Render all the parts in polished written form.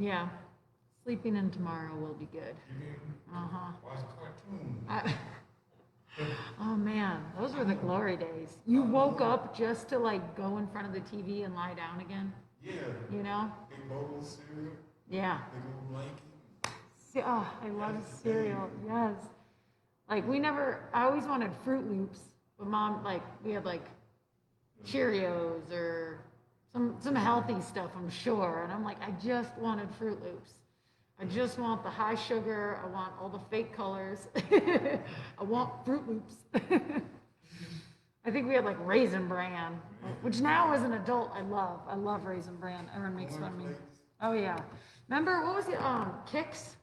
Yeah. Sleeping in tomorrow will be good. Uh-huh. Watch cartoons. Oh man, those were the glory days. You woke up just to like go in front of the TV and lie down again, Yeah. you know? Big bowl of cereal, Yeah. big old blanket. Oh, I love cereal. Yes. Like I always wanted Fruit Loops, but mom, like, we had like Cheerios or some healthy stuff, I'm sure. And I'm like, I just wanted Fruit Loops. I just want the high sugar. I want all the fake colors. I want Fruit Loops. I think we had like Raisin Bran, which now as an adult I love. I love Raisin Bran. Everyone makes fun of me. Oh yeah. Remember what was it? Kicks.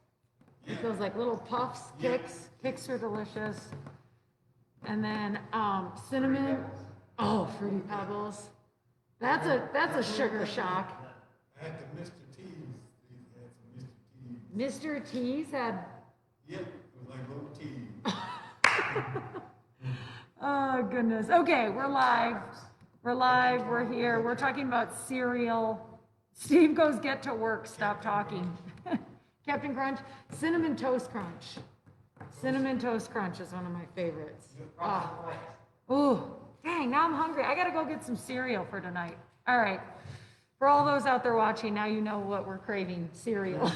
Like those like little puffs. Kicks. Kicks are delicious. And then cinnamon. Oh, Fruity Pebbles. That's a sugar shock. I had the Mr. T's. They had some Mr. T's. Mr. T's had. Yep, it was like little T's. Oh goodness. Okay, we're live. We're live. We're here. We're talking about cereal. Steve goes, get to work. Stop talking. Captain Crunch. Cinnamon Toast Crunch. Cinnamon Toast Crunch is one of my favorites. Oh, dang, now I'm hungry. I gotta go get some cereal for tonight. All right. For all those out there watching, now you know what we're craving, cereal.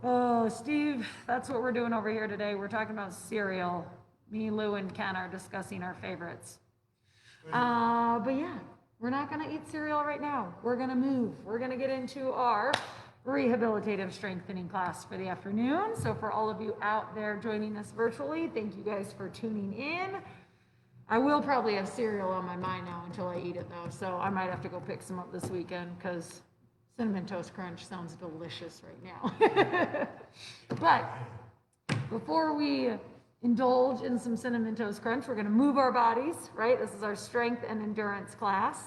Oh, Steve, that's what we're doing over here today. We're talking about cereal. Me, Lou, and Ken are discussing our favorites. But yeah, we're not gonna eat cereal right now. We're gonna move. We're gonna get into our rehabilitative strengthening class for the afternoon. So for all of you out there joining us virtually, thank you guys for tuning in. I will probably have cereal on my mind now until I eat it though, so I might have to go pick some up this weekend because Cinnamon Toast Crunch sounds delicious right now. But before we indulge in some Cinnamon Toast Crunch, we're gonna move our bodies, right? This is our strength and endurance class.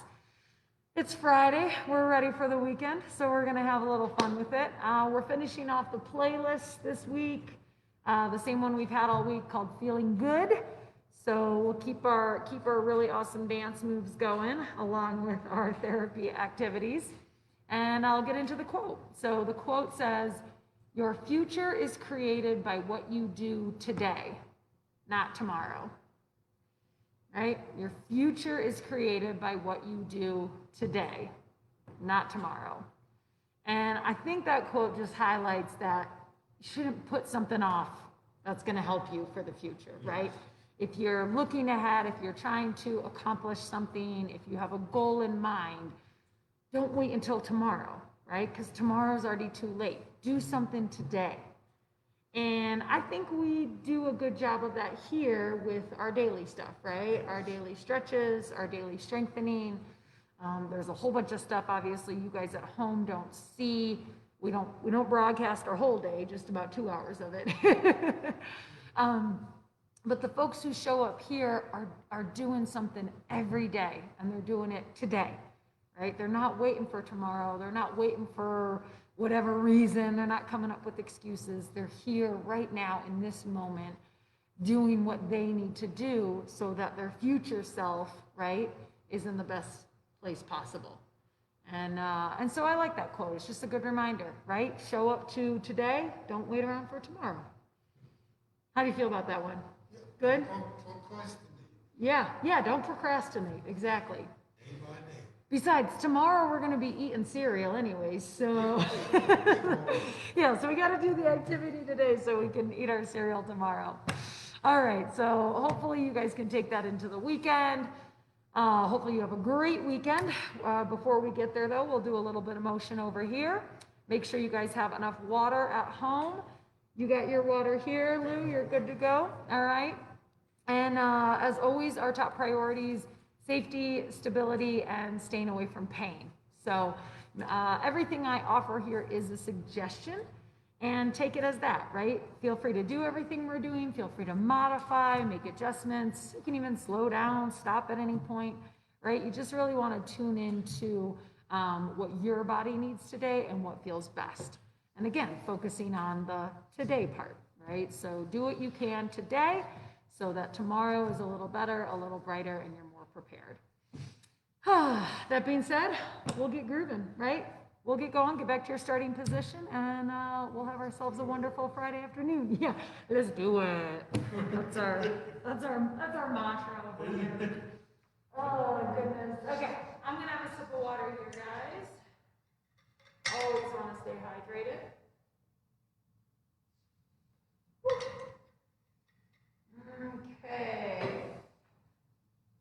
It's Friday, we're ready for the weekend, so we're gonna have a little fun with it. We're finishing off the playlist this week, the same one we've had all week called Feeling Good. So we'll keep our really awesome dance moves going along with our therapy activities. And I'll get into the quote. So the quote says, "Your future is created by what you do today, not tomorrow." Right? Your future is created by what you do today, not tomorrow. And I think that quote just highlights that you shouldn't put something off that's going to help you for the future, right? If you're looking ahead, if you're trying to accomplish something, if you have a goal in mind, don't wait until tomorrow, right? Because tomorrow's already too late. Do something today. And I think we do a good job of that here with our daily stuff, right? Our daily stretches, our daily strengthening. There's a whole bunch of stuff, obviously, you guys at home don't see. We don't broadcast our whole day, just about 2 hours of it. But the folks who show up here are doing something every day, and they're doing it today, right? They're not waiting for tomorrow. They're not waiting for whatever reason. They're not coming up with excuses. They're here right now in this moment doing what they need to do so that their future self, right, is in the best place possible. And so I like that quote. It's just a good reminder, right? Show up to today. Don't wait around for tomorrow. How do you feel about that one? Good? Yeah, don't procrastinate. Exactly. Day by day. Besides, tomorrow we're going to be eating cereal anyways, so yeah, so we got to do the activity today so we can eat our cereal tomorrow. All right, so hopefully you guys can take that into the weekend. Hopefully you have a great weekend. Before we get there though, we'll do a little bit of motion over here. Make sure you guys have enough water at home. You got your water here, Lou, you're good to go, all right? And as always, our top priorities, safety, stability, and staying away from pain. So everything I offer here is a suggestion, and take it as that, right? Feel free to do everything we're doing. Feel free to modify, make adjustments. You can even slow down, stop at any point, right? You just really want to tune into what your body needs today and what feels best. And again, focusing on the today part, right? So do what you can today so that tomorrow is a little better, a little brighter, and you're more prepared. That being said, we'll get grooving, right? we'll get going, get back to your starting position, and we'll have ourselves a wonderful Friday afternoon. Yeah, let's do it. That's our mantra over here. Oh goodness. Okay, I'm gonna have a sip of water here, guys. Always want to stay hydrated. Okay. There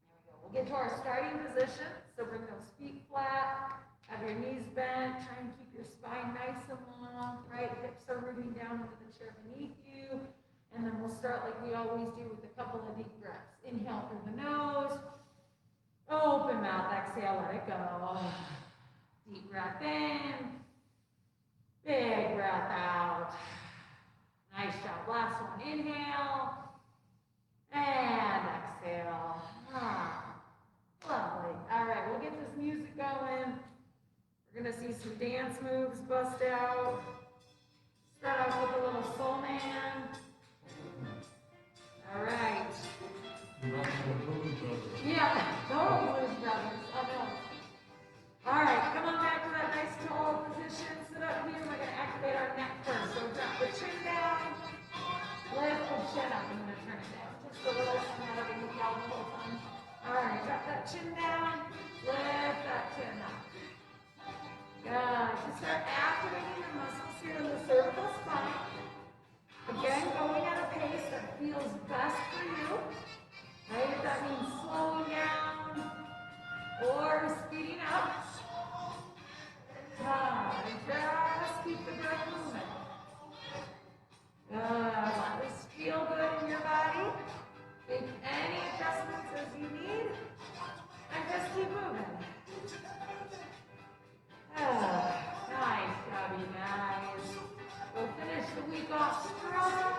we go. We'll get to our starting position. So bring those feet flat, have your knees bent, try and keep your spine nice and long, right? Hips are rooting down into the chair beneath you. And then we'll start like we always do with a couple of deep breaths. Inhale through the nose. Open mouth, exhale, let it go. Deep breath in. Big breath out. Nice job. Last one. Inhale. And exhale. Lovely. All right, we'll get this music going. We're going to see some dance moves bust out. Start off with a little soul man. All right. Yeah, total Blues Brothers. I know. All right, come on back to that nice tall position. Sit up here. We're going to activate our neck first. So drop the chin down. Lift the chin up. I'm going to turn it down just a little. I'm not having the y'all the whole time. All right, drop that chin down. Lift that chin up. Good. Just start activating the muscles here in the cervical spine. Again, going at a pace that feels best for you. Right? If that means slowing down or speeding up. Just keep the breath moving. Let this feel good in your body. Make any adjustments as you need. And just keep moving. Nice job, you guys. We'll finish the week off strong.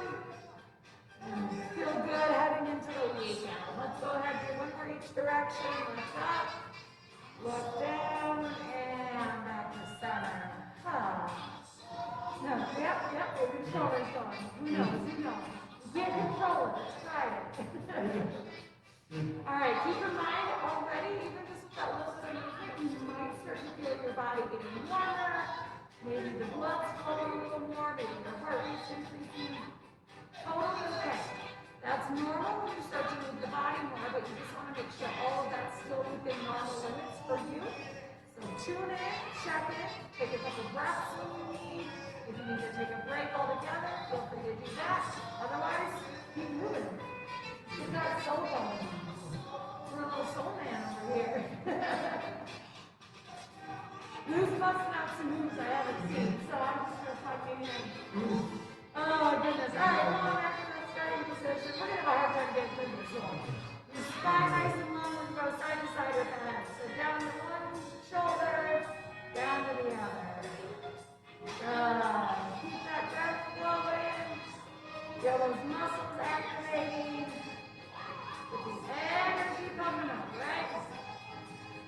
And feel good heading into the weekend. Let's go ahead and do one for each direction. Lift up, look down, and back to center. No, yep, where your shoulder's going. Who knows? You can't control it. Let's try it. All right, keep in mind already, even just with that little bit of movement, you might start to feel your body getting warmer. Maybe the blood's flowing a little more. Maybe your heart rate's increasing. Totally okay. That's normal when you start to move the body more, but you just want to make sure all of that's still within normal limits for you. So tune in, check it, take a couple breaths when you need. If you need to take a break altogether, feel free to do that. Otherwise, keep moving. Keep that soul going. We're a little soul man over here. Who's busting out some moves I haven't seen, so I'm just reflecting in. Oh, goodness. All right, come on back to that starting position. We're going to have a hard time getting through this one. Your spine nice and long. We're going to go side to side with the head. So down to one shoulder, down to the other. Keep that breath flowing. Feel those muscles activating. Get the energy coming up, right?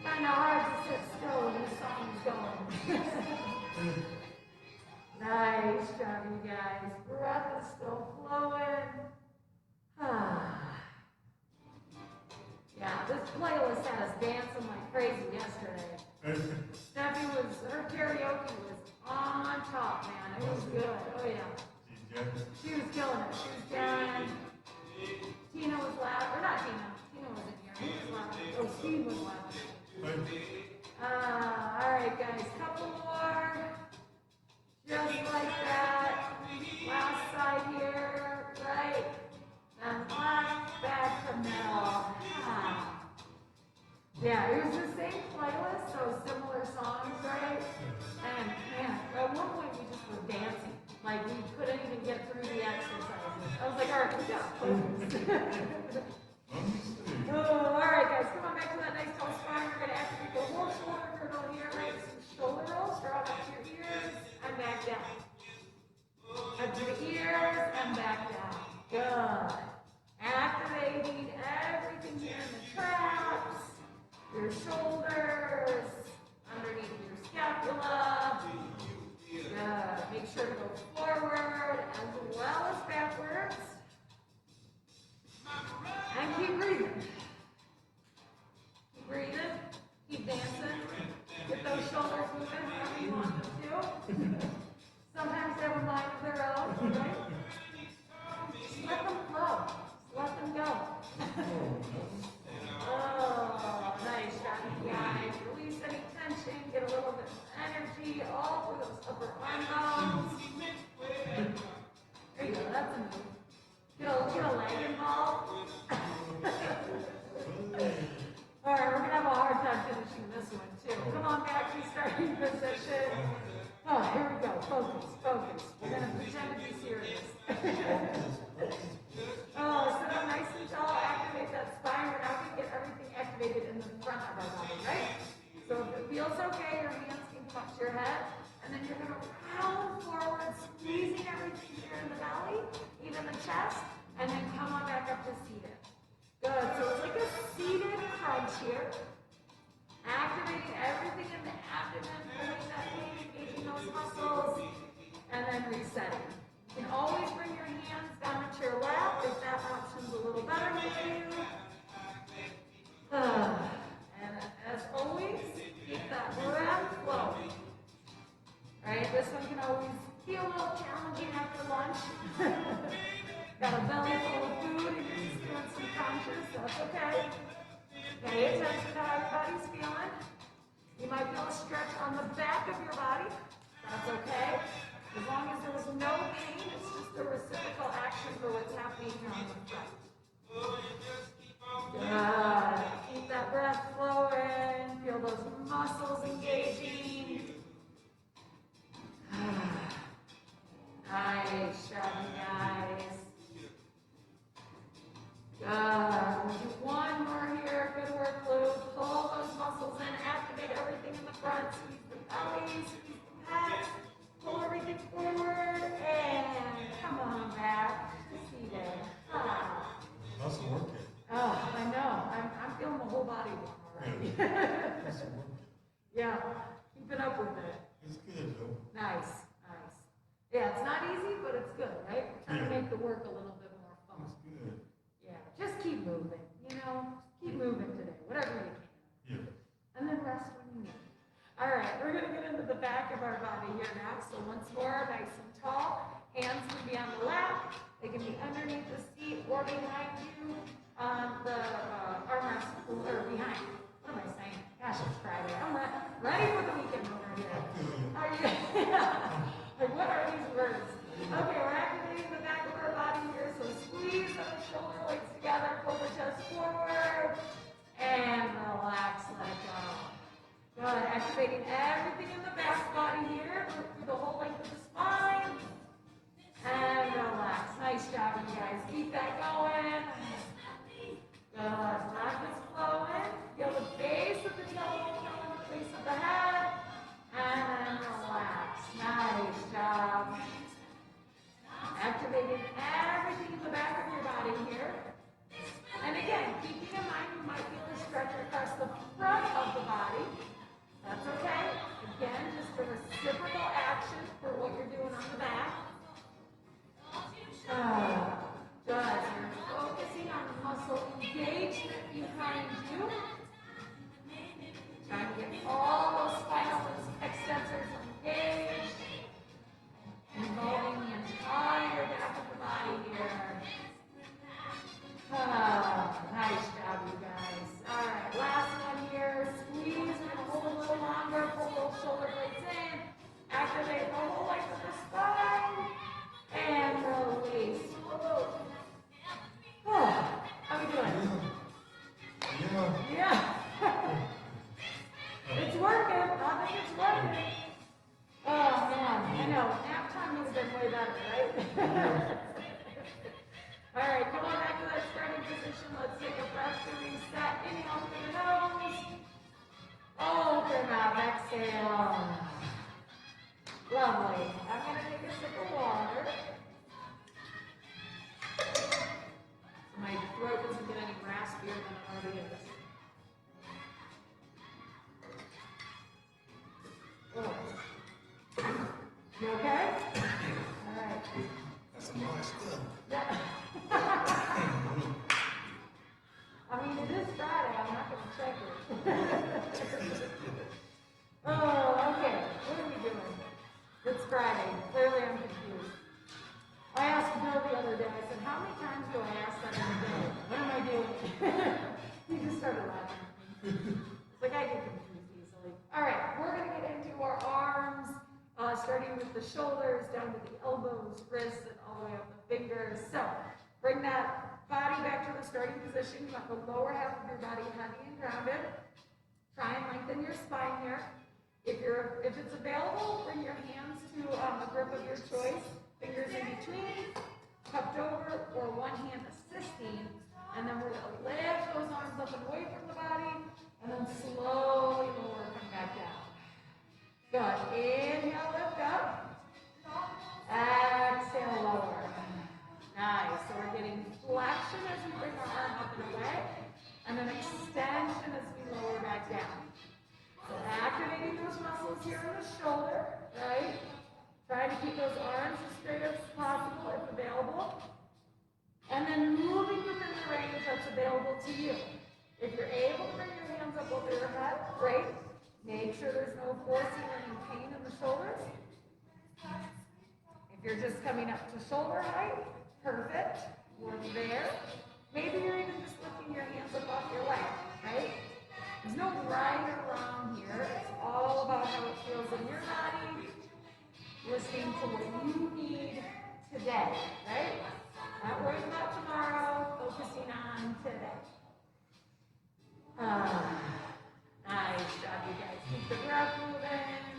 Kind of hard to sit still when this song is going. Nice job, you guys. Breath is still flowing. Yeah, this playlist had us dancing like crazy yesterday. Steffi her karaoke was on top, man. It was good. Oh, yeah. She was killing it. She was done. Tina was loud. Or not Tina. Tina wasn't here. He was loud. Oh, Steve was loud. All right, guys. Couple more. Just like that. Last side here. Right. And left. Back to middle. Yeah, it was the same playlist, so similar songs, right? And man, at one point we just were dancing. Like we couldn't even get through the exercises. I was like, all right, we got focus. All right, guys, come on back to that nice tall spine. We're gonna activate the whole shoulder girdle here, right? Some shoulder rolls, draw back to your ears and back down. Up to the ears and back down. Good. Activating everything here in the traps. Your shoulders, underneath your scapula. Good. Make sure to go forward as well as backwards. And keep breathing. Keep breathing. Keep dancing. Get those shoulders moving however you want. Sometimes they have a mind of their own, right? Let them flow. Let them go. Oh, nice job, you guys. Release any tension. Get a little bit of energy all through those upper arm bones. There you go. That's a move. Get a leg involved. All right, we're going to have a hard time finishing this one, too. Come on back to starting position. Oh, here we go. Focus, focus. We're going to pretend to be serious. Oh, sit up nice and tall. Activate that spine. We're now going to get everything activated in the front of our body, right? So if it feels okay, your hands can come up to your head. And then you're going to round forward, squeezing everything here in the belly, even the chest. And then come on back up to seated. Good. So it's like a seated crunch here. Activating everything in the abdomen, pulling that weight, engaging those muscles, and then resetting. You can always bring your hands down into your lap if that option's a little better for you. And as always, keep that breath flowing. Right? This one can always feel a little challenging after lunch. Got a belly full of food and you're just doing some crunches, that's okay. Pay attention to how your body's feeling. You might feel a stretch on the back of your body, that's okay. As long as there was no pain, it's just a reciprocal action for what's happening here on the front. Good. Keep that breath flowing, feel those muscles engaging. Nice job, you guys. Good. We'll do one more here. Good work, Lou. Pull those muscles in. Activate everything in the front. Squeeze the belly. Squeeze the pecs. Pull everything forward. And come on back to seated. Muscle working. Oh, I know. I'm feeling the whole body warm already. Muscle working. Yeah. Keeping up with it. It's good, though. Nice. Nice. Yeah, it's not easy, but it's good, right? Trying to make the work a little bit more fun. It's good. Yeah, just keep moving, you know? Keep moving today, whatever you can. Yeah. And then rest when you need. All right, we're going to get into the back of our body here now. So once more, nice and tall. Hands can be on the lap. They can be underneath the seat or behind you on the armrest or behind. What am I saying? Gosh, it's Friday. I'm ready for the weekend over here. Are you? Like, what are these words? Okay, we're activating the back of our body here. So squeeze those shoulder blades together, pull the chest forward, and relax, let it go. Good. Activating everything in the back body here. Move through the whole length of the spine. And relax. Nice job, you guys. Keep that going. Good. Breath is flowing. Feel the base of the tailbone, feel the base of the head. And relax. Nice job. Activating everything in the back of your body here. And again, keeping in mind you might feel a stretch across the front of the body. That's okay. Again, just a reciprocal action for what you're doing on the back. Good. You're focusing on the muscle engagement behind you. Trying to get all those spinal extensors engaged. Involving the entire back of the body here. Nice job, you guys. All right, last one here. Squeeze. We're going to hold a little longer. Pull those shoulder blades in. Activate the whole length of the spine. And release. Oh, how are we doing? Yeah. It's working. I think it's working. Oh, man. I know. Nap time would have been way better, right? All right, come on back to that starting position. Let's take a breath to reset. Inhale through the nose. Open up. Exhale. Lovely. I'm going to take a sip of water. So my throat doesn't get any raspier than it already is. Oh. You okay? All right. That's some nice stuff. Yeah. I mean, it is Friday. I'm not going to check it. Oh, okay. What are we doing? The It's like I get confused easily. All right, we're gonna get into our arms, starting with the shoulders down to the elbows, wrists, and all the way up the fingers. So bring that body back to the starting position. You want the lower half of your body heavy and grounded. Try and lengthen your spine here. If it's available, bring your hands to a grip of your choice. Fingers in between, cupped over, or one hand assisting. And then we're gonna lift those arms up and away from the body, and then slowly lower, come back down. Good. Inhale, lift up. Exhale, lower. Nice. So we're getting flexion as we bring our arm up and away, and then extension as we lower back down. So activating those muscles here in the shoulder, right? Try to keep those arms as straight as possible if available. And then moving within the range that's available to you. If you're able to bring your hands up over your head, great. Make sure there's no forcing or any pain in the shoulders. If you're just coming up to shoulder height, perfect. Work there. Maybe you're even just lifting your hands up off your lap, right? There's no right or wrong here. It's all about how it feels in your body, listening to what you need today, right? Not worrying about tomorrow, focusing on today. Nice job, you guys. Keep the breath moving.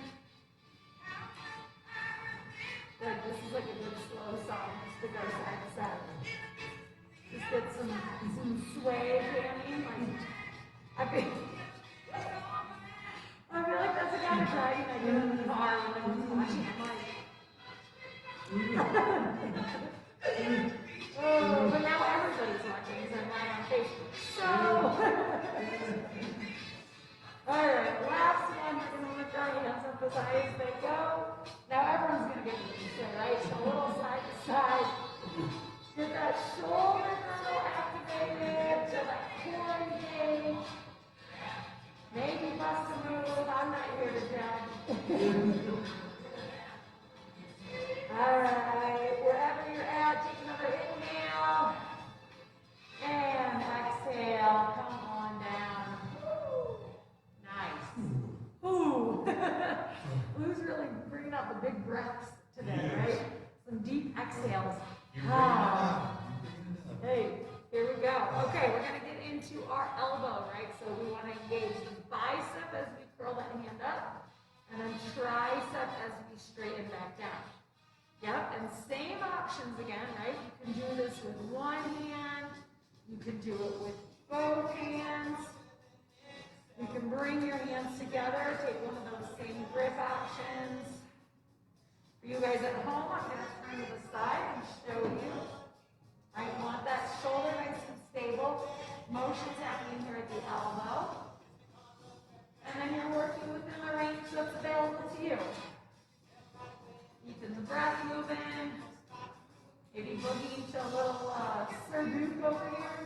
Good. This is like a good slow song just to go side to side. Just get some sway jamming. I feel like that's the kind of driving I do in the car when I'm watching. I'm like, oh, but now everybody's watching because I'm live on Facebook. So, all right, last one. We're going to lift our hands up as high as they go. Now everyone's going to get what you say, right? So a little side to side. Get that shoulder girdle activated. Feel that core engaged. Maybe bust a move. I'm not here to judge. All right, wherever you're at, take another inhale. And exhale. Come on down. Woo. Nice. Ooh. Lou's really bringing out the big breaths today, right? Some deep exhales. Hey, here we go. Okay, we're going to get into our elbow, right? So we want to engage the bicep as we curl that hand up, and then tricep as we straighten back down. Yep, and same options again, right? You can do this with one hand. You can do it with both hands. You can bring your hands together, take one of those same grip options. For you guys at home, I'm going to turn to the side and show you. I want that shoulder nice and stable. Motion's happening here at the elbow. And then you're working within the range that's available to you. Keeping the breath moving. Maybe boogie to a little Sir Duke over here.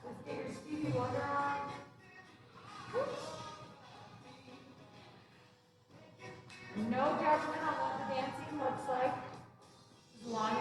Let's get your Stevie Wonder on. No judgment on what the dancing looks like. As long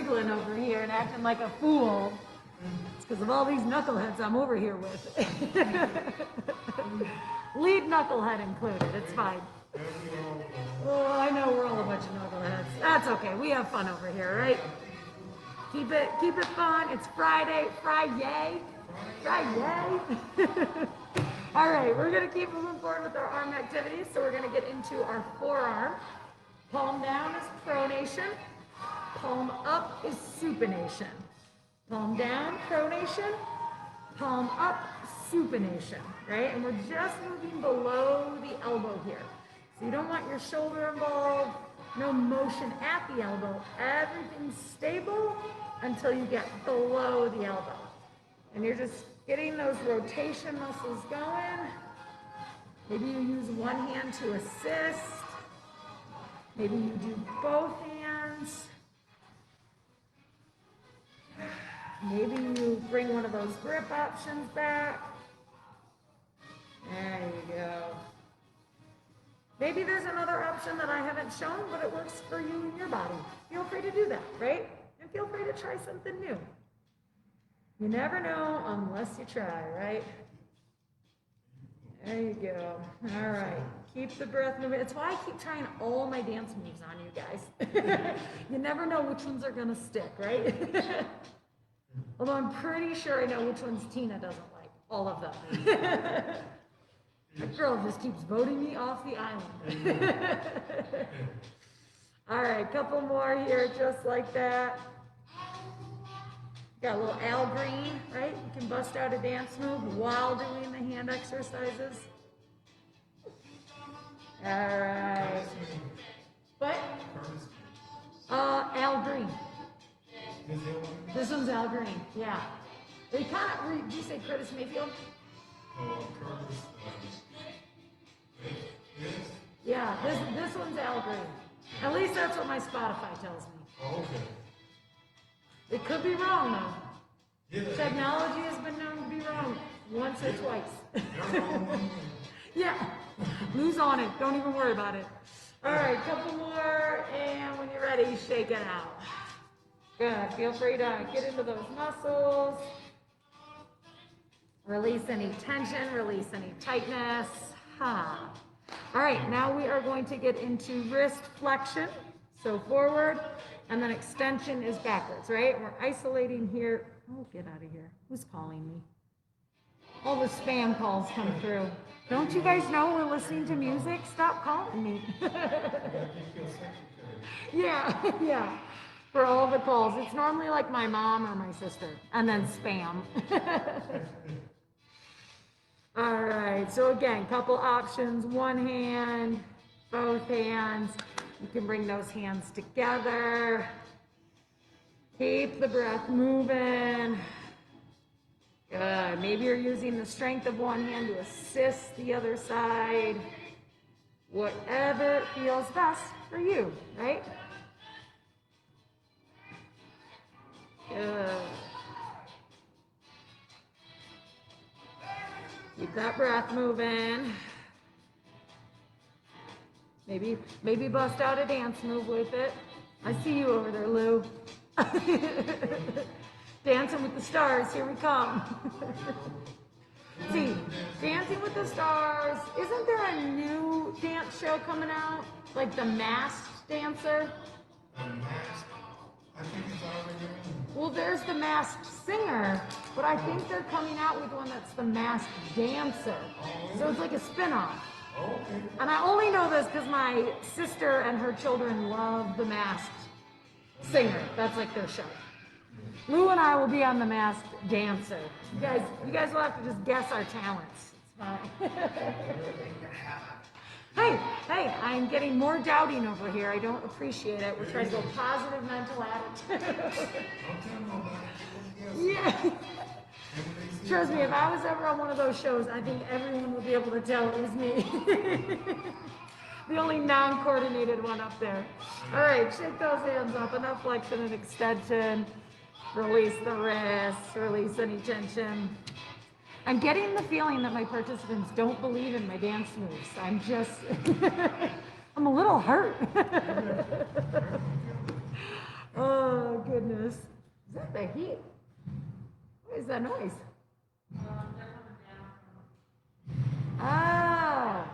giggling over here and acting like a fool. It's because of all these knuckleheads I'm over here with. Lead knucklehead included, it's fine. Oh, I know we're all a bunch of knuckleheads. That's okay, we have fun over here, right? Keep it fun. It's Friday. Friday. All right, we're gonna keep moving forward with our arm activities. So we're gonna get into our forearm. Palm down is pronation. Palm up is supination. Palm down, pronation. Palm up, supination. Right, and we're just moving below the elbow here. So you don't want your shoulder involved. No motion at the elbow. Everything's stable until you get below the elbow. And you're just getting those rotation muscles going. Maybe you use one hand to assist. Maybe you do both hands. Maybe you bring one of those grip options back. There you go. Maybe there's another option that I haven't shown, but it works for you and your body. Feel free to do that, right? And feel free to try something new. You never know unless you try, right? There you go. All right. Keep the breath moving. It's why I keep trying all my dance moves on you guys. You never know which ones are going to stick, right? Although I'm pretty sure I know which ones Tina doesn't like. All of them. That girl just keeps voting me off the island. All right, couple more here, just like that. Got a little Al Green, right? You can bust out a dance move while doing the hand exercises. All right. What? Al Green. This one's Al Green, yeah. They kind of, did you say Curtis Mayfield? Curtis. Yeah, this one's Al Green. At least that's what my Spotify tells me. Oh, okay. It could be wrong though. Yeah. Technology has been known to be wrong once or twice. Yeah, lose on it. Don't even worry about it. All right, couple more, and when you're ready, shake it out. Good. Feel free to get into those muscles. Release any tension, release any tightness. Ha. All right, now we are going to get into wrist flexion. So forward, and then extension is backwards, right? We're isolating here. Oh, get out of here. Who's calling me? All the spam calls come through. Don't you guys know we're listening to music? Stop calling me. Yeah. For all the calls. It's normally like my mom or my sister, and then spam. All right, so again, couple options. One hand, both hands. You can bring those hands together. Keep the breath moving. Good. Maybe you're using the strength of one hand to assist the other side. Whatever feels best for you, right? Good. Keep that breath moving. Maybe bust out a dance move with it. I see you over there, Lou. Dancing with the Stars, here we come. See, Dancing with the Stars, isn't there a new dance show coming out? Like The Masked Dancer? The Masked? I think it's already on. Well, there's The Masked Singer, but I think they're coming out with one that's The Masked Dancer. So it's like a spin-off. Oh, okay. And I only know this because my sister and her children love The Masked Singer. That's like their show. Lou and I will be on The Masked Dancer. You guys will have to just guess our talents. It's fine. Hey, I'm getting more doubting over here. I don't appreciate it. We're trying to go positive mental attitude. Yeah. Trust me, if I was ever on one of those shows, I think everyone would be able to tell it was me. The only non-coordinated one up there. All right, shake those hands up. Enough flexion and extension. Release the wrists. Release any tension. I'm getting the feeling that my participants don't believe in my dance moves. I'm a little hurt. Oh, goodness. Is that the heat? What is that noise? Oh,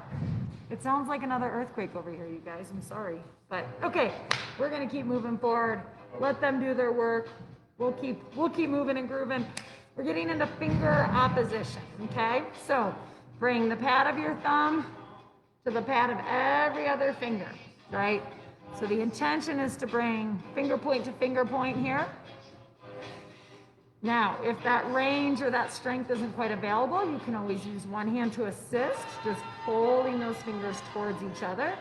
it sounds like another earthquake over here, you guys. I'm sorry. But okay, we're gonna keep moving forward. Let them do their work. We'll keep moving and grooving. We're getting into finger opposition, okay? So bring the pad of your thumb to the pad of every other finger, right? So the intention is to bring finger point to finger point here. Now, if that range or that strength isn't quite available, you can always use one hand to assist, just pulling those fingers towards each other.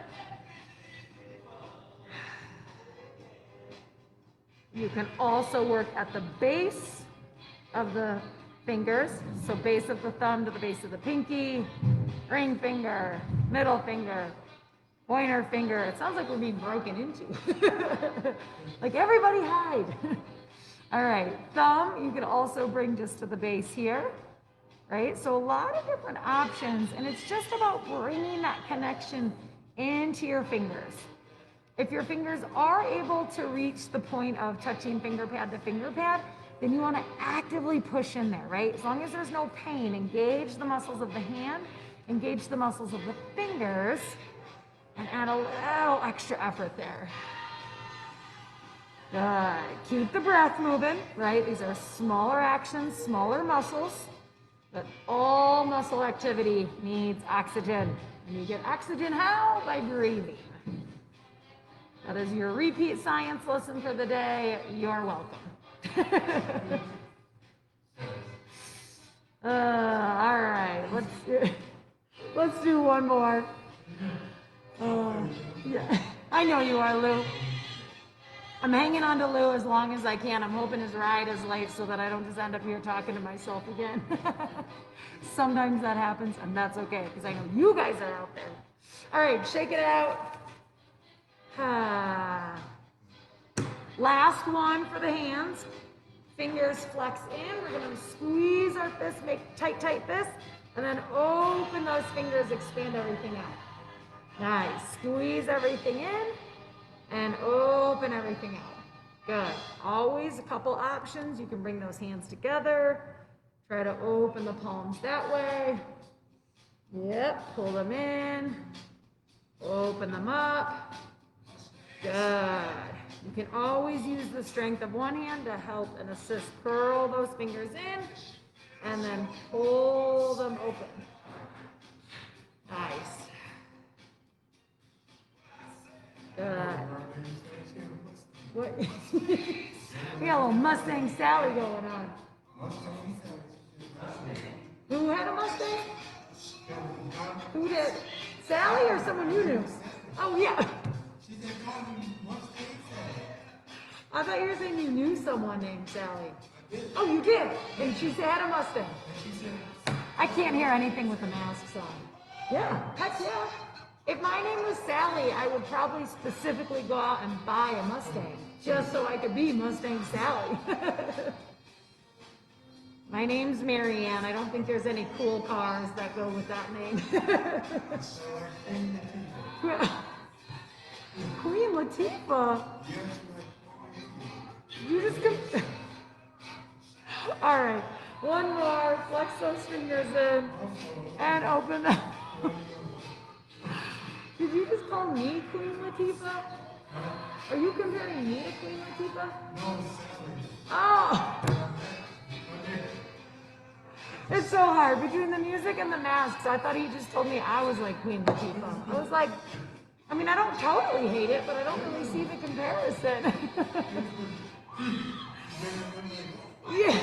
You can also work at the base of the fingers, so base of the thumb to the base of the pinky, ring finger, middle finger, pointer finger. It sounds like we're being broken into. Like, everybody hide. All right, thumb, you could also bring just to the base here, right? So a lot of different options, and it's just about bringing that connection into your fingers. If your fingers are able to reach the point of touching finger pad to finger pad, then you want to actively push in there, right? As long as there's no pain, engage the muscles of the hand, engage the muscles of the fingers, and add a little extra effort there. Good. Keep the breath moving, right? These are smaller actions, smaller muscles, but all muscle activity needs oxygen. And you get oxygen how? By breathing. That is your repeat science lesson for the day. You're welcome. All right, let's do one more. Yeah, I know you are, Lou. I'm hanging on to Lou as long as I can. I'm hoping his ride is late so that I don't just end up here talking to myself again. Sometimes that happens, and that's okay, because I know you guys are out there. All right, shake it out. Last one for the hands. Fingers flex in. We're going to squeeze our fist, make tight fist, and then open those fingers, expand everything out. Nice. Squeeze everything in and open everything out. Good. Always a couple options. You can bring those hands together. Try to open the palms that way. Yep. Pull them in. Open them up. Good. You can always use the strength of one hand to help and assist. Curl those fingers in and then pull them open. Nice. Good. What? We got a little Mustang Sally going on. Who had a Mustang? Who did? Sally or someone you knew? Oh, yeah. I thought you were saying you knew someone named Sally. Oh, you did? And she had a Mustang. I can't hear anything with the masks on. Yeah, heck yeah. If my name was Sally, I would probably specifically go out and buy a Mustang just so I could be Mustang Sally. My name's Marianne. I don't think there's any cool cars that go with that name. Queen Latifah. You just come. All right. One more. Flex those fingers in and open them. Did you just call me Queen Latifah? Are you comparing me to Queen Latifah? No, oh! It's so hard. Between the music and the masks, I thought he just told me I was like Queen Latifah. I was like, I mean, I don't totally hate it, but I don't really see the comparison. Yeah.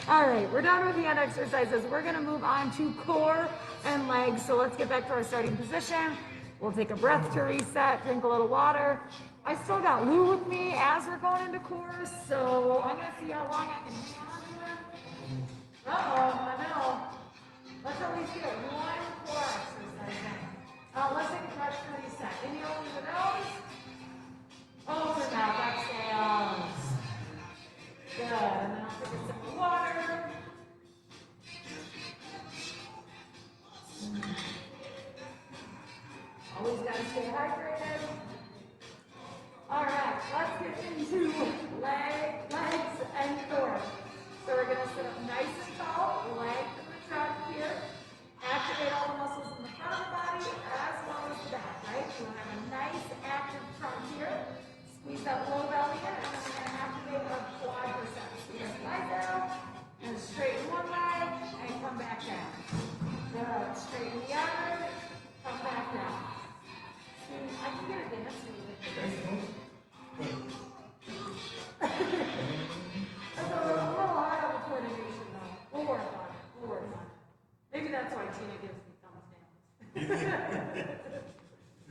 All right, we're done with the hand exercises. We're going to move on to core and legs. So let's get back to our starting position. We'll take a breath to reset, drink a little water. I still got Lou with me as we're going into core, so I'm going to see how long I can hang on to him. Uh-oh, I know. Let's at least get one core exercise in. Let's take a breath to reset. Inhale through the nose. Open mouth, exhale. Good, and then I'll take a sip of water. Always got to stay hydrated. All right, let's get into into legs and core. So we're gonna sit up nice and tall, leg to the trunk here. Activate all the muscles in the front of the body as well as the back, right? So we'll have a nice active trunk here. Squeeze that low belly in, and then we're gonna activate our quadriceps. So we're gonna lie down and straighten one leg and come back down. Good. Straighten the other, come back down. I can get a dance with this. That's a little hard on the coordination though. We'll work on it. We'll work on it. Maybe that's why Tina gives me thumbs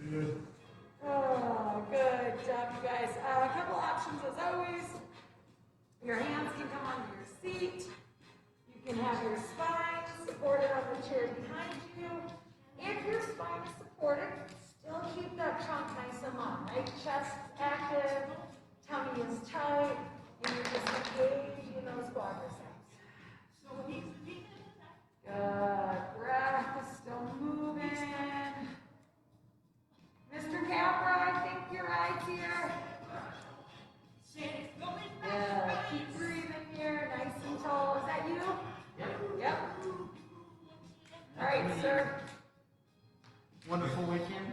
down. Oh, good job, you guys. A couple options as always. Your hands can come onto your seat. You can have your spine supported on the chair behind you. If your spine is supported, still keep that trunk nice and long, right? Chest active, tummy is tight, and you're just engaging those quadriceps. Good. Breath is still moving. Mr. Capra, I think your eyes here. Yeah, keep breathing here, nice and tall. Is that you? Yep. All right, sir. Wonderful weekend.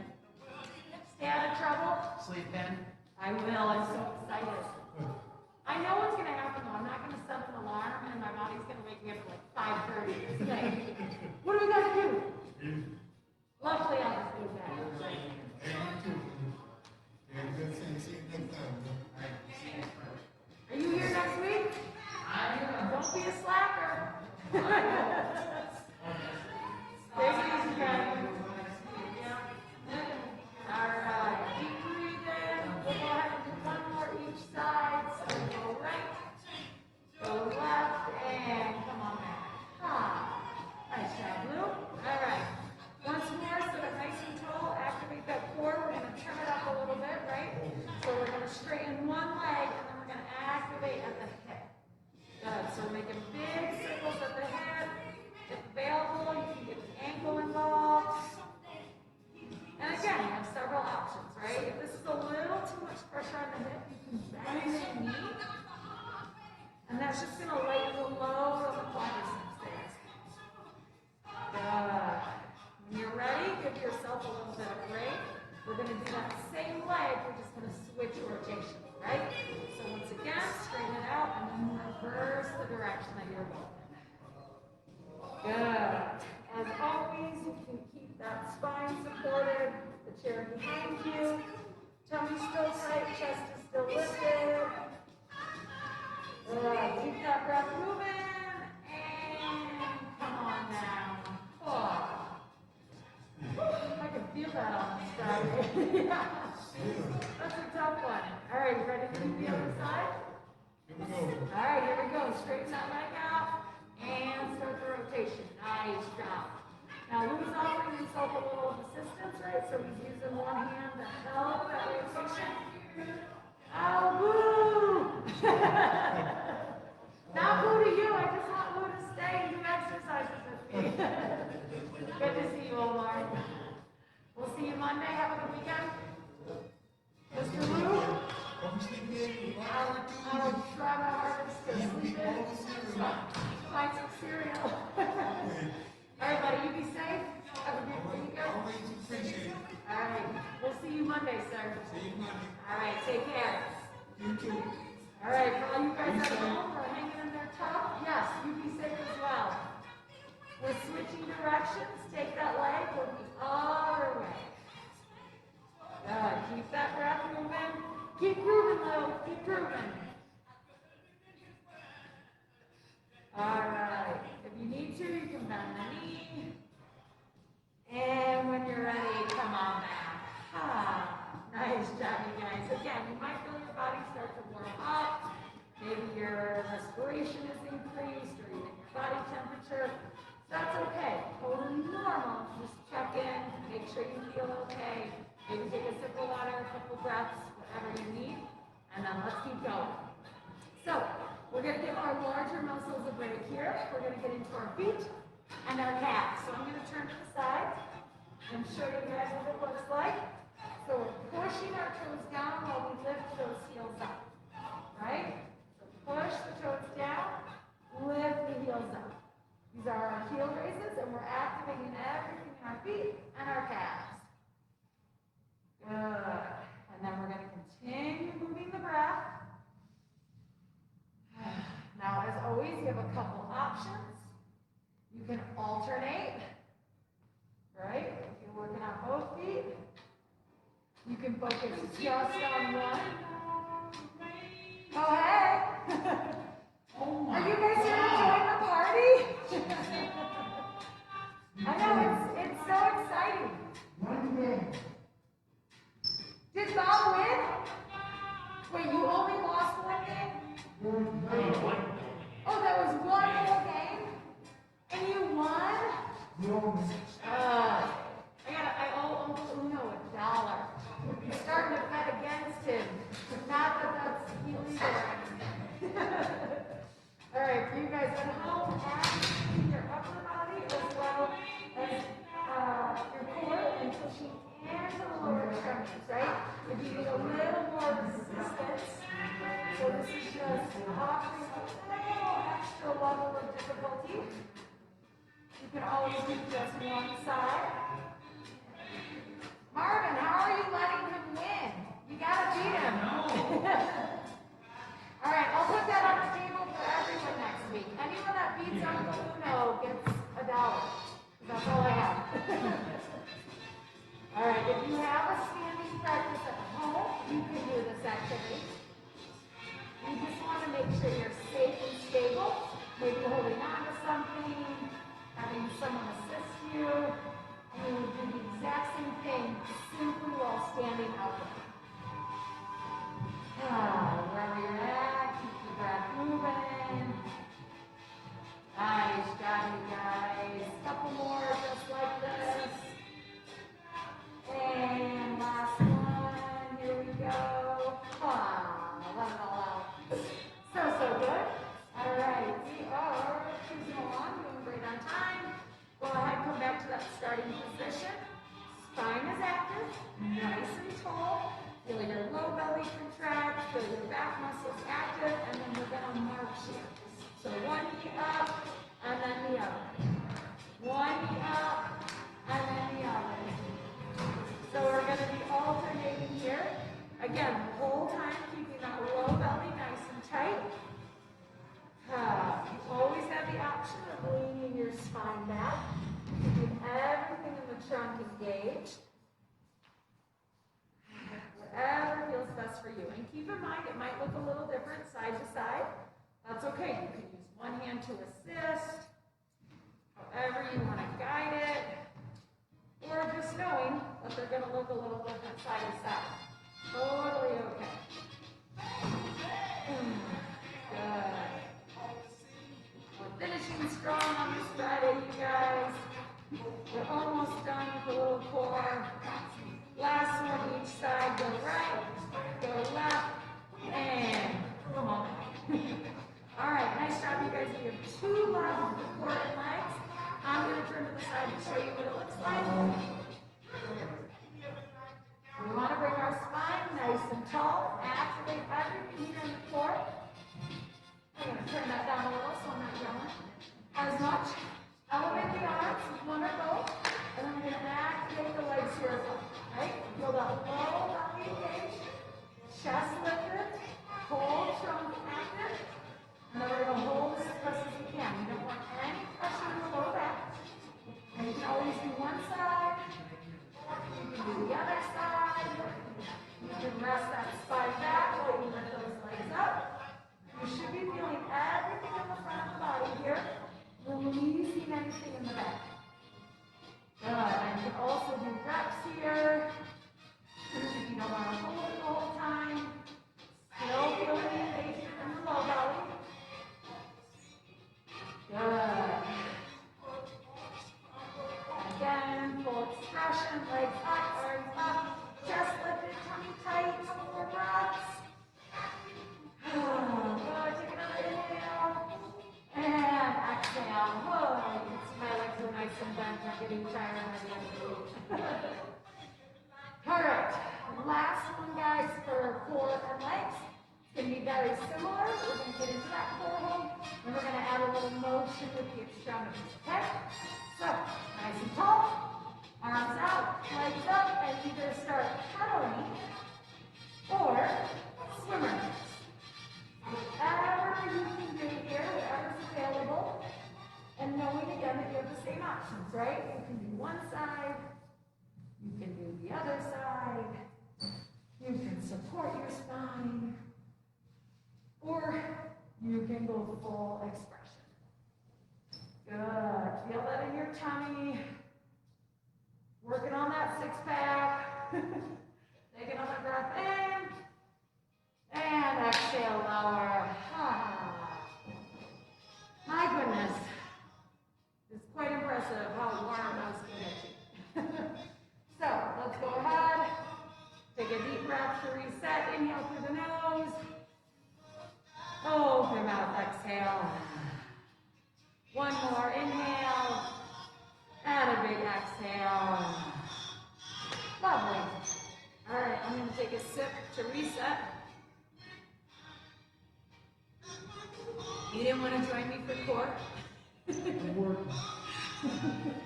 Stay out of trouble. Sleep in. I will. I'm so excited. I know what's going to happen, though. I'm not going to set an alarm, and my body's going to wake me up at like 5:30 today. What do we got to do? Luckily, I'll just do that. Are you here next week? Don't be a slacker. Take it easy, guys. All right. Keep breathing. We'll go ahead and do one more each side. So go right, go left, and come on back. Nice job, Lou. All right. Once more, sit up nice and tall. Activate that core. We're going to trim it up a little bit, right? So we're going to straighten one leg, and then we're going to activate at the hip. Good. So we're making big circles at the hip. If available, you can get the ankle involved. And again, you have several options, right? If this is a little too much pressure on the hip, you can bend the knee. And that's just going to lighten the load on the quadriceps there. Good. When you're ready, give yourself a little bit of break. We're going to do that same leg. We're just going to switch rotation, right? So once again, straighten it out and then reverse the direction that you're going. Good. As always, you can keep that spine supported, the chair behind you. Tummy still tight, chest is still lifted. Good. Keep that breath moving. And come on down. Oh. I can feel that on this Friday. Yeah. That's a tough one. All right, you ready to do the other side? Here we go. All right, here we go. Straighten that leg out and start the rotation. Nice job. Now, Lou's offering himself a little assistance, right? So he's using one hand to help that rotation. Oh, boo! Not boo to you. I just want Lou to stay and do exercises with me. Good to see you, Omar. We'll see you Monday. Have a good weekend. Mr. Lou? I'll try my hardest to sleep in. Find some cereal. All right, buddy, you be safe. Have a good weekend. Always appreciate it. All right, we'll see you Monday, sir. See you Monday. All right, take care. You too. All right, for all you guys at home who are hanging in there tough, yes, you be safe as well. We're switching directions. Take that leg, we'll be other way. Good, keep that breath moving. Keep grooving, Lou, keep grooving. All right, if you need to, you can bend the knee. And when you're ready, come on back. Nice job, you guys. Again, you might feel your body start to warm up. Maybe your respiration is increased or even your body temperature. That's okay. Totally normal. Just check in, make sure you feel okay. Maybe take a sip of water, a couple breaths, whatever you need, and then let's keep going. So, we're going to give our larger muscles a break here. We're going to get into our feet and our calves. So I'm going to turn to the side and show you guys what it looks like. So we're pushing our toes down while we lift those heels up. you have a couple options. You can alternate, right? If you're working on both feet. You can focus just on one. Oh, hey! Are you guys here to join the party? I know, it's so exciting. Did Bob win? Wait, you only lost one game? Oh, that was one whole game? And you won? I owe Uncle Uno $1. He's starting to bet against him. Not that that's illegal. All right, for you guys at home, activate your upper body as well as your core and pushing into the lower extremities, right? If you need a little more resistance, so this is just offering a little extra level of difficulty. You can always do just one side. Marvin, how are you letting him win? You gotta beat him. All right, I'll put that on the table for everyone next week. Anyone that beats Uncle Uno gets $1. That's all I have. All right, if you have a standing practice at home, you can do this activity. You just want to make sure you're safe and stable, maybe holding on to something, having someone assist you, and you will do the exact same thing simply while standing upright. Wherever you're at, keep your breath moving. Nice job, you guys. Couple more just like this. And last one. Here we go. Let it all out. So good. All right, we are cruising along, doing great on time. Go ahead, come back to that starting position. Spine is active, nice and tall. Feel your low belly contract, feel your back muscles active, and then we're gonna march here. So one knee up, and then the other. One knee up, and then the other. So we're gonna be alternating here. Again, the whole time keeping that low belly nice and tight. You always have the option of leaning your spine back, keeping everything in the trunk engaged. Whatever feels best for you. And keep in mind, it might look a little different side to side. That's okay. You can use one hand to assist, however you want to guide it, or just knowing that they're going to look a little different side to side. Totally okay. Good. We're finishing strong on this Friday, you guys. We're almost done with the little core. Last one each side. Go right, go left, and come on. All right, nice job, you guys. We have 2 left with core and legs. I'm going to turn to the side to show you what it looks like. We want to bring our spine nice and tall. Activate everything here in the core. I'm going to turn that down a little so I'm not yelling as much. Elevate the arms with one or both. And then we're going to activate the legs here as well. Right? Feel that low belly engaged. Chest lifted. Whole trunk active. And then we're going to hold as close as we can. We don't want any pressure in the lower back. And you can always do one side. You can do the other side. You can rest that spine back while you lift those legs up. You should be feeling everything in the front of the body here, releasing anything in the back. Good. And you can also do reps here. If you don't want to hold it the whole time, still feeling the engagement in the low belly. Good. Again, full expression, legs up, arms up, chest lifted, tummy tight, couple more breaths. Good, take another inhale, and exhale. Oh, you can see my legs are nice and bent, not getting tired at the end of the week. All right, last one, guys, for core and legs. It's going to be very similar. We're going to get into that core hold, and we're going to add a little motion with the extremities, okay? So, nice and tall, arms out, legs up, and either start pedaling or swimmer. Whatever you can do here, whatever's available. can go full expression. Good. Feel that in your tummy. Working on that six pack. Take another breath in. And exhale, lower. My goodness. It's quite impressive how warm those can get you. So, let's go ahead. Take a deep breath to reset. Inhale through the nose. Open mouth, exhale. One more, inhale. And a big exhale. Lovely. All right, I'm going to take a sip to reset. You didn't want to join me for core?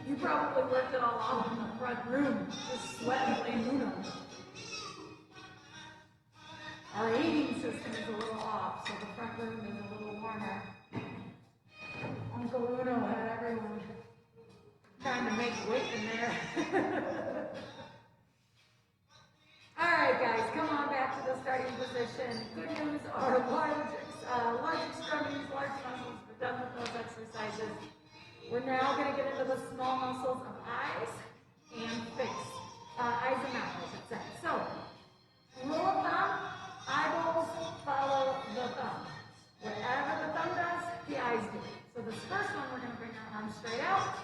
You probably worked it all out in the front room, just sweating playing Uno. Our heating system is a little off, so the front room is a little warmer. Uncle Uno had everyone trying to make weight in there. All right, guys, come on back to the starting position. Good news, our large extremities, large muscles, we're done with those exercises. We're now going to get into the small muscles of eyes and face. Eyes and mouth, I should say. So, rule of thumb, eyeballs follow the thumb. Whatever the thumb does, the eyes do. So this first one, we're going to bring our arms straight out,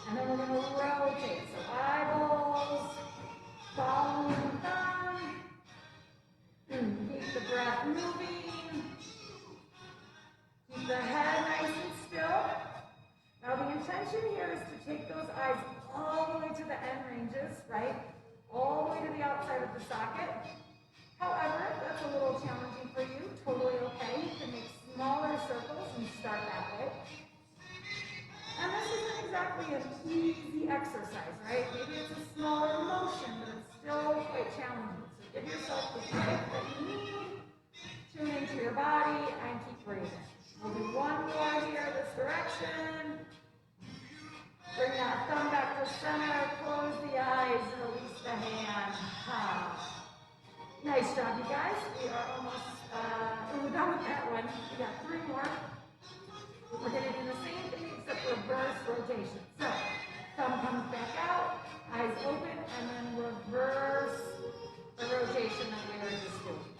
and then we're going to rotate. So eyeballs follow the thumb. Keep the breath moving. Keep the head nice and still. Now the intention here is to take those eyes all the way to the end ranges, right? All the way to the outside of the socket. However, if that's a little challenging for you, totally okay. You can make smaller circles and start that way. And this isn't exactly an easy exercise, right? Maybe it's a smaller motion, but it's still quite challenging. So give yourself the break that you need. Tune into your body and keep breathing. We'll do one more here this direction. Bring that thumb back to center, close the eyes, release the hand. Nice job, you guys. We are almost we're done with that one. We got 3 more. We're going to do the same thing except reverse rotation. So, thumb comes back out, eyes open, and then reverse the rotation that we were just doing.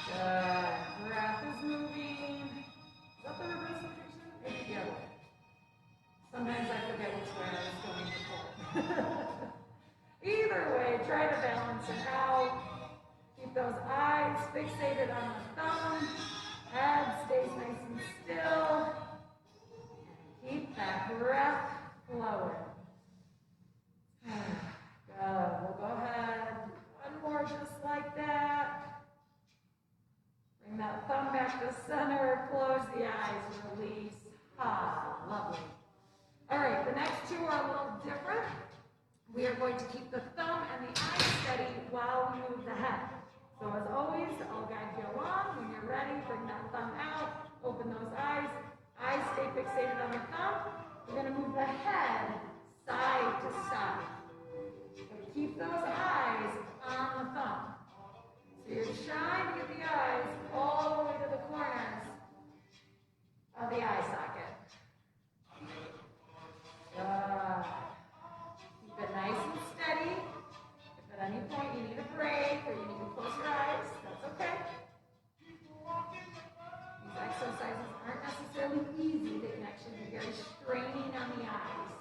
Good. Breath is moving. Is that the reverse rotation? Maybe the other way. Sometimes I forget which way I was going before. Either way, try to balance it out. Keep those eyes fixated on the thumb. Head stays nice and still. Keep that breath flowing. Good. We'll go ahead. One more just like that. Bring that thumb back to center. Close the eyes. Release. Lovely. All right, the next 2 are a little different. We are going to keep the thumb and the eyes steady while we move the head. So as always, I'll guide you along. When you're ready, bring that thumb out, open those eyes. Eyes stay fixated on the thumb. We're going to move the head side to side. So keep those eyes on the thumb. So you're trying to get the eyes all the way to the corners of the eye socket. Keep it nice and steady. If at any point you need a break or you need to close your eyes, that's okay. These exercises aren't necessarily easy. They can actually be very straining on the eyes.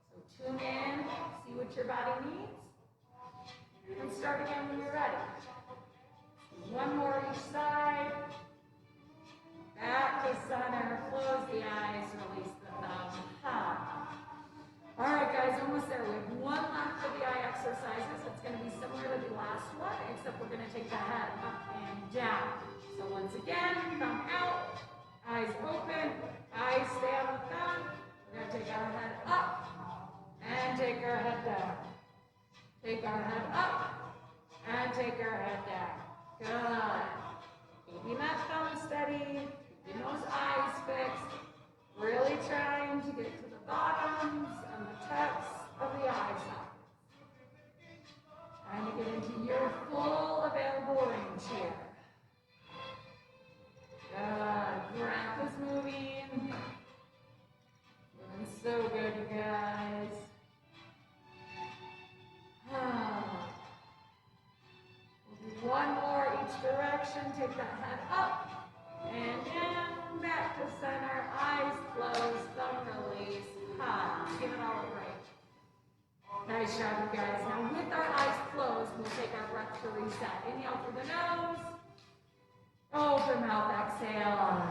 So tune in, see what your body needs, and start again when you're ready. One more each side. Back to center. Close the eyes. Release the thumb. All right, guys, almost there. We have one left for the eye exercises. It's going to be similar to the last one, except we're going to take the head up and down. So once again, thumb out, eyes open, eyes stay on the thumb. We're going to take our head up and take our head down. Take our head up and take our head down. Good. Keeping that thumb steady, keeping those eyes fixed, really trying to get to the bottoms and the tops of the eye sockets. Trying to get into your full available range here. Good. each direction. Take that head up and down, back to center. Eyes closed, thumb release. Give it all a break. Nice job, you guys. Now with our eyes closed, we'll take our breath to reset. Inhale through the nose. Open mouth, exhale.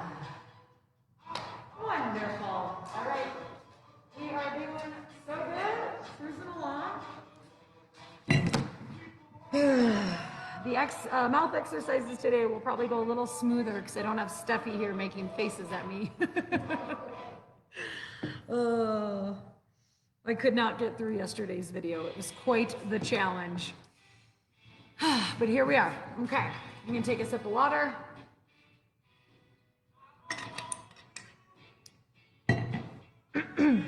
Wonderful. All right. We are doing so good. Cruising along. The mouth exercises today will probably go a little smoother because I don't have Steffi here making faces at me. I could not get through yesterday's video. It was quite the challenge. But here we are. Okay, I'm gonna take a sip of water.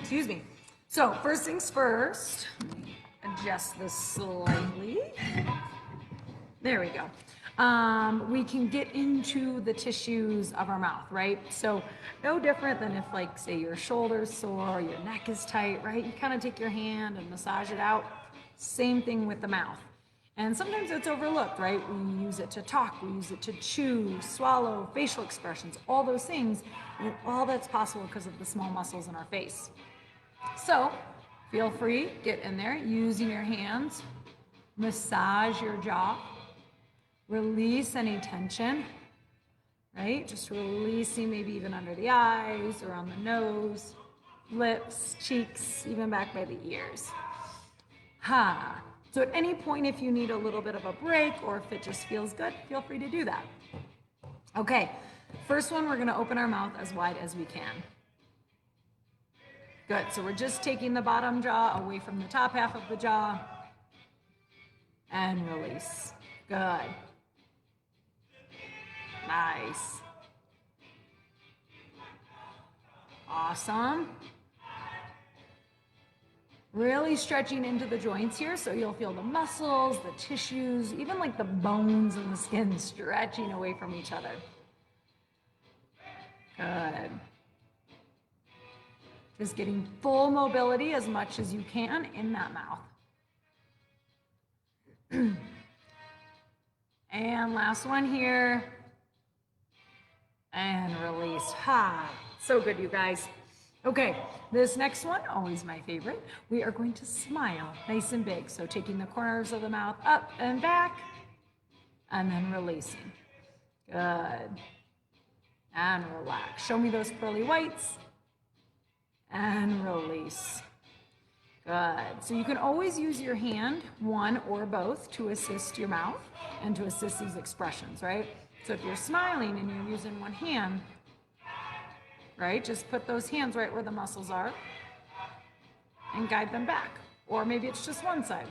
Excuse me. So first things first, let me adjust this slightly. There we go. We can get into the tissues of our mouth, right? So no different than if, like, say your shoulder's sore, your neck is tight, right? You kind of take your hand and massage it out. Same thing with the mouth. And sometimes it's overlooked, right? We use it to talk, we use it to chew, swallow, facial expressions, all those things. And all that's possible because of the small muscles in our face. So feel free, get in there, using your hands, massage your jaw. Release any tension, right? Just releasing maybe even under the eyes, around the nose, lips, cheeks, even back by the ears. So at any point, if you need a little bit of a break or if it just feels good, feel free to do that. Okay, first one, we're gonna open our mouth as wide as we can. Good, so we're just taking the bottom jaw away from the top half of the jaw and release. Good. Nice. Awesome. Really stretching into the joints here, so you'll feel the muscles, the tissues, even like the bones and the skin stretching away from each other. Good. Just getting full mobility as much as you can in that mouth. And last one here. And release. So good, you guys. Okay, this next one, always my favorite. We are going to smile nice and big. So taking the corners of the mouth up and back, and then releasing. Good. And relax. Show me those pearly whites. And release. Good. So you can always use your hand, one or both, to assist your mouth and to assist these expressions, right? So if you're smiling and you're using one hand, right, just put those hands right where the muscles are and guide them back. Or maybe it's just one side.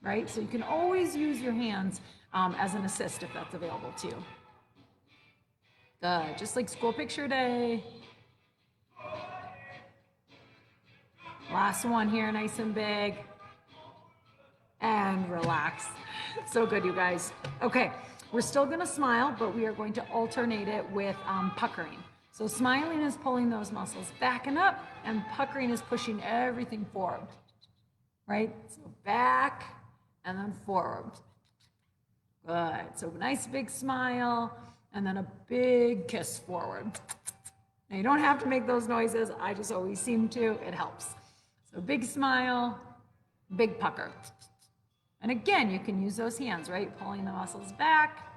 Right? So you can always use your hands as an assist if that's available to you. Good. Just like school picture day. Last one here, nice and big. And relax. So good, you guys. Okay, we're still gonna smile, but we are going to alternate it with puckering. So smiling is pulling those muscles back and up, and puckering is pushing everything forward, right? So back and then forward. Good, so nice big smile, and then a big kiss forward. Now you don't have to make those noises, I just always seem to, it helps. So big smile, big pucker. And again, you can use those hands, right? Pulling the muscles back,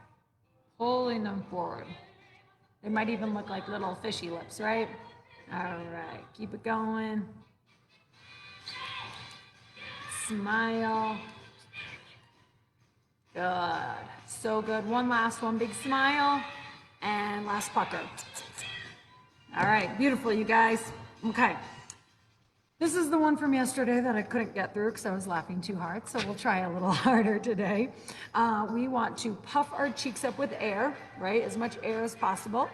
pulling them forward. They might even look like little fishy lips, right? All right, keep it going. Smile. Good, so good. One last one, big smile, and last pucker. All right, beautiful, you guys. Okay. This is the one from yesterday that I couldn't get through because I was laughing too hard, so we'll try a little harder today. We want to puff our cheeks up with air, right? As much air as possible.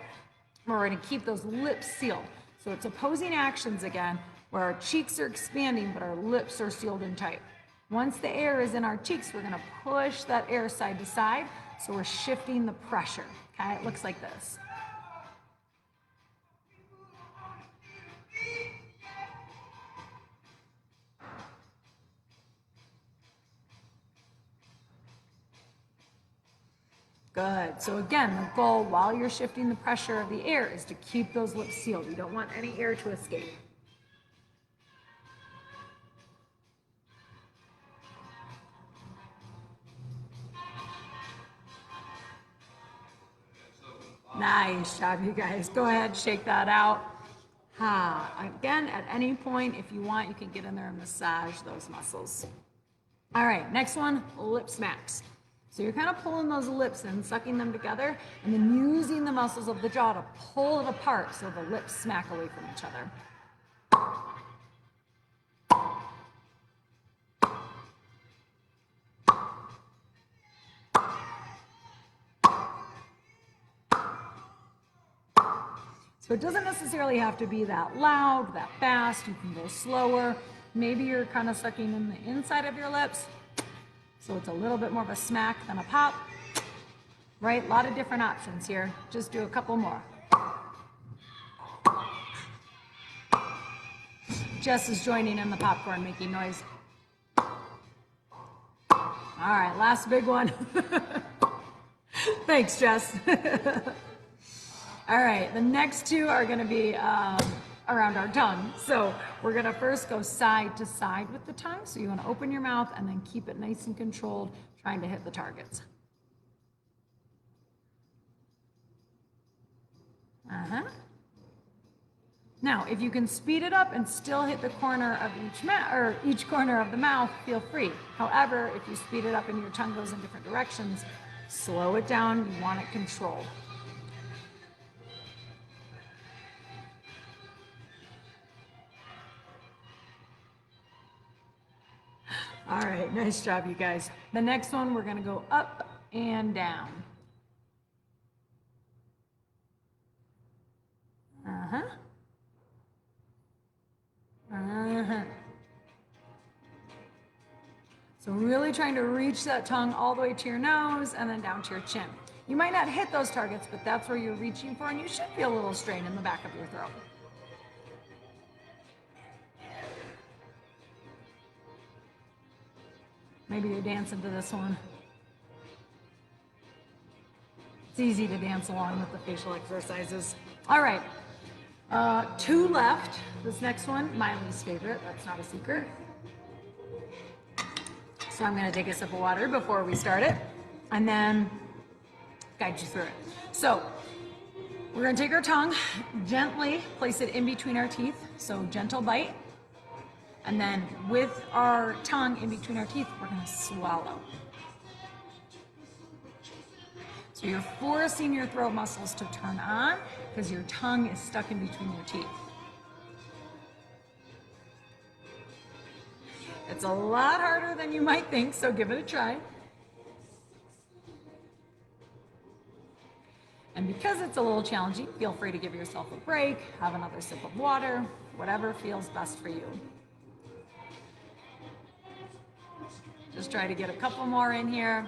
We're going to keep those lips sealed. So it's opposing actions again, where our cheeks are expanding, but our lips are sealed and tight. Once the air is in our cheeks, we're going to push that air side to side, so we're shifting the pressure, okay? It looks like this. Good. So again, the goal while you're shifting the pressure of the air is to keep those lips sealed. You don't want any air to escape. Nice job, you guys. Go ahead, shake that out. Again, at any point, if you want, you can get in there and massage those muscles. All right, next one, lip smacks. So you're kind of pulling those lips in, sucking them together, and then using the muscles of the jaw to pull it apart so the lips smack away from each other. So it doesn't necessarily have to be that loud, that fast. You can go slower. Maybe you're kind of sucking in the inside of your lips, so it's a little bit more of a smack than a pop. Right? A lot of different options here. Just do a couple more. Jess is joining in the popcorn, making noise. All right, last big one. Thanks, Jess. All right, the next two are going to be around our tongue. So we're going to first go side to side with the tongue. So you want to open your mouth and then keep it nice and controlled, trying to hit the targets. Now, if you can speed it up and still hit the corner of each corner of the mouth, feel free. However, if you speed it up and your tongue goes in different directions, slow it down. You want it controlled. All right, nice job, you guys. The next one, we're going to go up and down. So really trying to reach that tongue all the way to your nose and then down to your chin. You might not hit those targets, but that's where you're reaching for, and you should feel a little strain in the back of your throat. Maybe you're dancing to this one. It's easy to dance along with the facial exercises. All right, 2 left. This next one, my least favorite. That's not a secret. So I'm going to take a sip of water before we start it, and then guide you through it. So we're going to take our tongue, gently place it in between our teeth. So gentle bite. And then with our tongue in between our teeth, we're going to swallow. So you're forcing your throat muscles to turn on because your tongue is stuck in between your teeth. It's a lot harder than you might think, so give it a try. And because it's a little challenging, feel free to give yourself a break, have another sip of water, whatever feels best for you. Just try to get a couple more in here.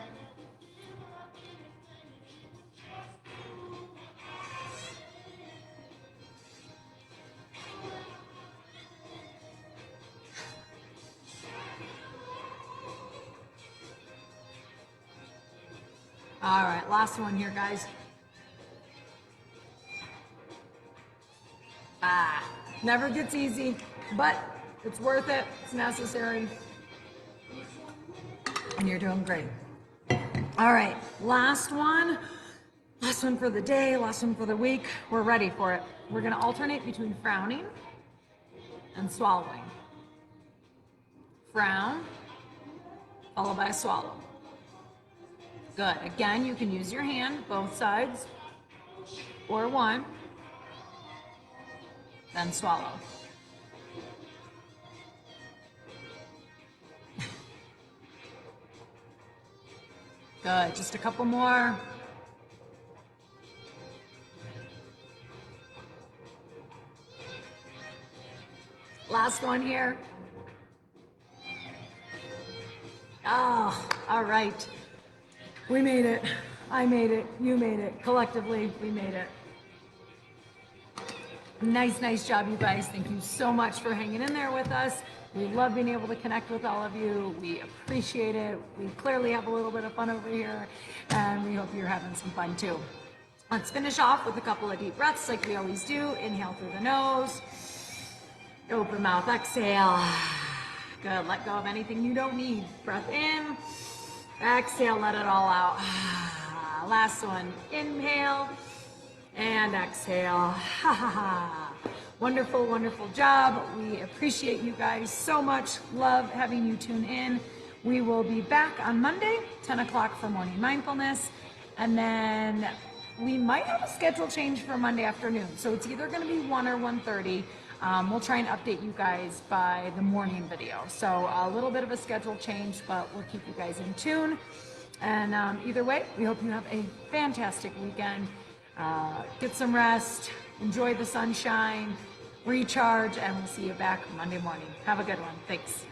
All right, last one here, guys. Never gets easy, but it's worth it. It's necessary. And you're doing great. All right, last one for the day, last one for the week. We're ready for it. We're gonna alternate between frowning and swallowing. Frown, followed by a swallow. Good, again, you can use your hand, both sides, or one, then swallow. Good, just a couple more. Last one here. Oh, all right. We made it. I made it. You made it. Collectively, we made it. Nice job, you guys. Thank you so much for hanging in there with us. We love being able to connect with all of you. We appreciate it. We clearly have a little bit of fun over here, and we hope you're having some fun too. Let's finish off with a couple of deep breaths like we always do. Inhale through the nose. Open mouth, exhale. Good, let go of anything you don't need. Breath in, exhale, let it all out. Last one, inhale and exhale. Wonderful, wonderful job. We appreciate you guys so much. Love having you tune in. We will be back on Monday, 10 o'clock for morning mindfulness. And then we might have a schedule change for Monday afternoon. So it's either going to be 1 or 1:30. We'll try and update you guys by the morning video. So a little bit of a schedule change, but we'll keep you guys in tune. And either way, we hope you have a fantastic weekend. Get some rest, enjoy the sunshine, recharge, and we'll see you back Monday morning. Have a good one. Thanks.